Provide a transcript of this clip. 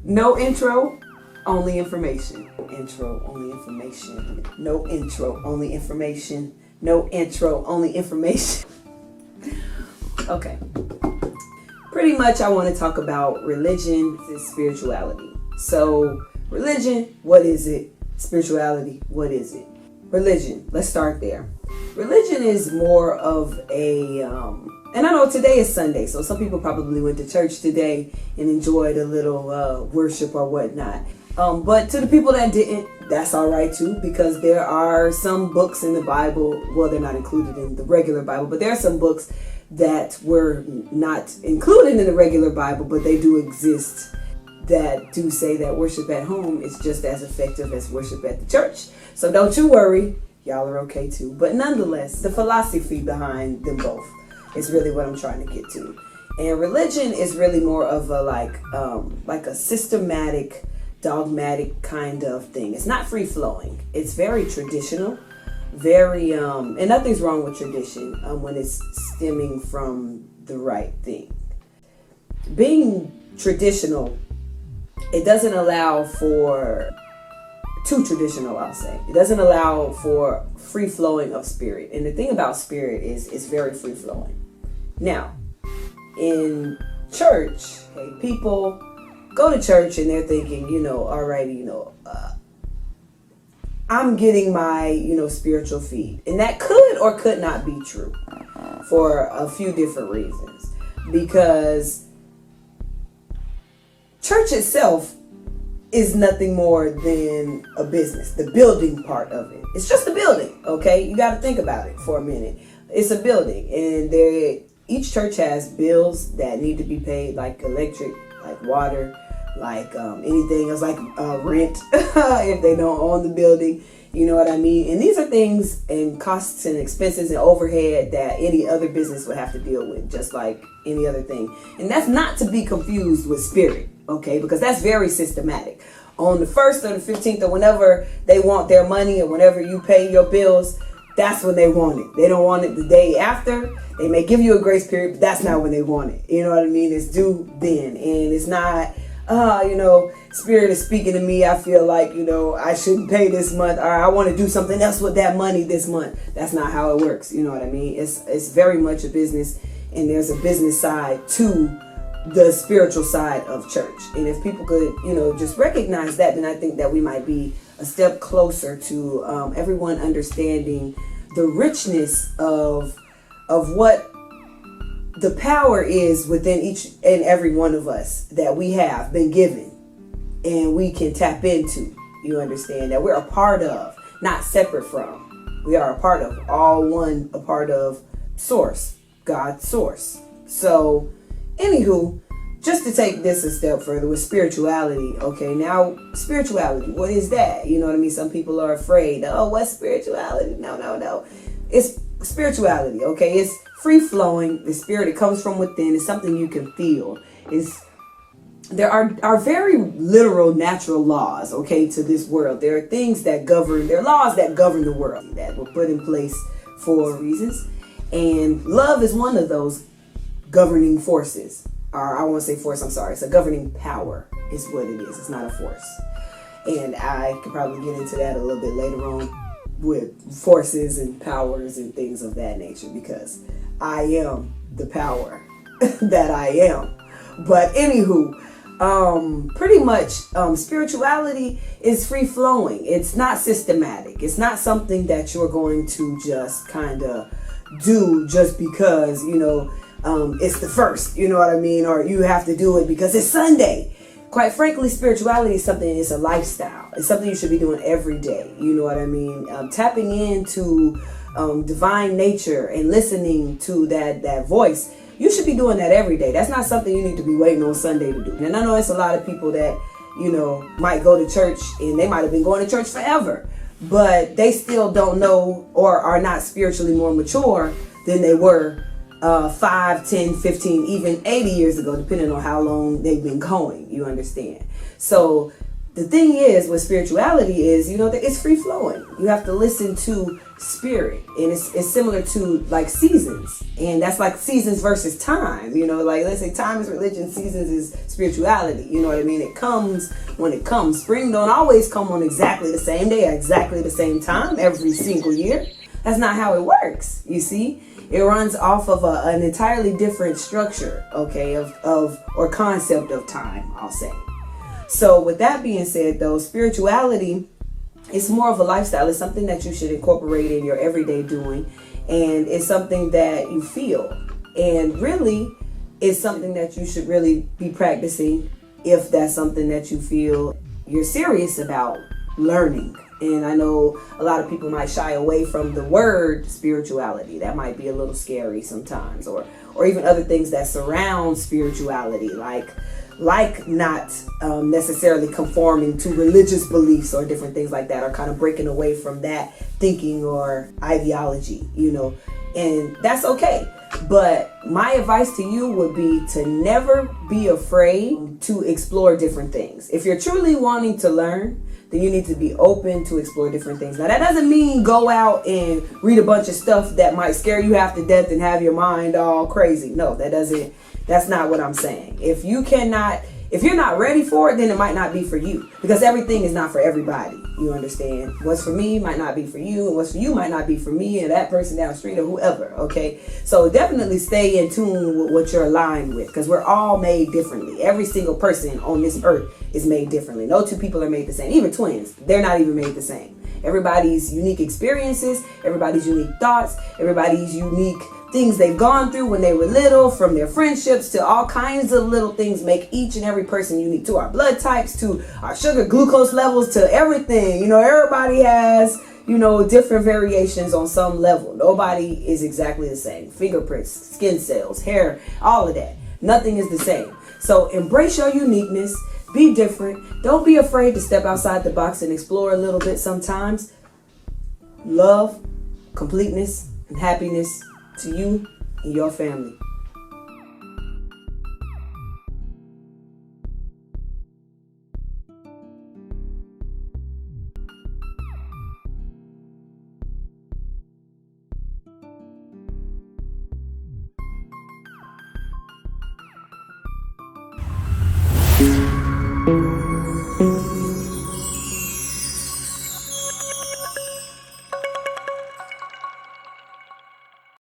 No intro, only information. Intro, only information. No intro, only information. No intro, only information. Okay. Pretty much I want to talk about religion and spirituality. So, religion, what is it? Spirituality, what is it? Religion, let's start there. Religion is more of a, and I know today is Sunday, so some people probably went to church today and enjoyed a little worship or whatnot. But to the people that didn't, that's all right too, because there are some books in the Bible, well, they're not included in the regular Bible, but there are some books that were not included in the regular Bible, but they do exist, that do say that worship at home is just as effective as worship at the church. So don't you worry, y'all are okay too. But nonetheless, the philosophy behind them both is really what I'm trying to get to. And religion is really more of a like a systematic, dogmatic kind of thing. It's not free flowing. It's very traditional, very and nothing's wrong with tradition when it's stemming from the right thing. Being traditional, it doesn't allow for too traditional, I'll say. It doesn't allow for free flowing of spirit. And the thing about spirit is it's very free flowing. Now, in church, okay, people go to church and they're thinking, alrighty, I'm getting my, spiritual feed. And that could or could not be true for a few different reasons. Because church itself is nothing more than a business, the building part of it. It's just a building, okay? You got to think about it for a minute. It's a building, and each church has bills that need to be paid, like electric, like water, like anything else, like rent, if they don't own the building. You know what I mean? And these are things and costs and expenses and overhead that any other business would have to deal with, just like any other thing. And that's not to be confused with spirit, okay? Because that's very systematic. On the 1st or the 15th or whenever they want their money or whenever you pay your bills, that's when they want it. They don't want it the day after. They may give you a grace period, but that's not when they want it. You know what I mean? It's due then. And it's not, spirit is speaking to me. I feel like, I shouldn't pay this month, or I want to do something else with that money this month. That's not how it works. You know what I mean? It's very much a business, and there's a business side to the spiritual side of church. And if people could, just recognize that, then I think that we might be a step closer to everyone understanding the richness of what the power is within each and every one of us that we have been given and we can tap into. You understand that we're a part of, not separate from. We are a part of, all one, a part of source, God's source. So, anywho, just to take this a step further with spirituality, okay, now spirituality, what is that? You know what I mean? Some people are afraid, oh, what's spirituality? No. It's spirituality, okay? It's free flowing. The spirit, it comes from within. It's something you can feel. There are very literal natural laws, okay, to this world. There are things that govern, there are laws that govern the world that were put in place for reasons. And love is one of those governing forces. Or I won't say force, I'm sorry. It's a governing power is what it is. It's not a force. And I could probably get into that a little bit later on with forces and powers and things of that nature, because I am the power that I am. But anywho, pretty much spirituality is free flowing. It's not systematic. It's not something that you're going to just kind of do just because, it's the first, you know what I mean? Or you have to do it because it's Sunday. Quite frankly, spirituality is something, it's a lifestyle. It's something you should be doing every day. You know what I mean? Tapping into divine nature and listening to that voice. You should be doing that every day. That's not something you need to be waiting on Sunday to do. And I know it's a lot of people that, might go to church and they might have been going to church forever, but they still don't know or are not spiritually more mature than they were 5, 10, 15, even 80 years ago, depending on how long they've been going, you understand? So The thing is with spirituality is, that it's free flowing. You have to listen to spirit, and it's similar to like seasons, and that's like seasons versus time. Like let's say time is religion, seasons is spirituality. You know what I mean? It comes when it comes. Spring don't always come on exactly the same day at exactly the same time every single year. That's not how it works. You see, it runs off of an entirely different structure, okay, of or concept of time, I'll say. So with that being said, though, spirituality is more of a lifestyle. It's something that you should incorporate in your everyday doing, and it's something that you feel, and really it's something that you should really be practicing if that's something that you feel you're serious about learning. And I know a lot of people might shy away from the word spirituality. That might be a little scary sometimes, or even other things that surround spirituality, like not necessarily conforming to religious beliefs or different things like that, or kind of breaking away from that thinking or ideology, and that's okay. But my advice to you would be to never be afraid to explore different things. If you're truly wanting to learn, then you need to be open to explore different things. Now, that doesn't mean go out and read a bunch of stuff that might scare you half to death and have your mind all crazy. No, that's not what I'm saying. If you're not ready for it, then it might not be for you, because everything is not for everybody. You understand? What's for me might not be for you, and what's for you might not be for me and that person down the street or whoever. Okay. So definitely stay in tune with what you're aligned with, because we're all made differently. Every single person on this earth is made differently. No two people are made the same. Even twins, they're not even made the same. Everybody's unique experiences, everybody's unique thoughts, everybody's unique things they've gone through when they were little, from their friendships to all kinds of little things, make each and every person unique, to our blood types, to our sugar glucose levels, to everything. Everybody has, different variations on some level. Nobody is exactly the same. Fingerprints, skin cells, hair, all of that. Nothing is the same. So embrace your uniqueness. Be different. Don't be afraid to step outside the box and explore a little bit sometimes. Love, completeness, and happiness to you and your family.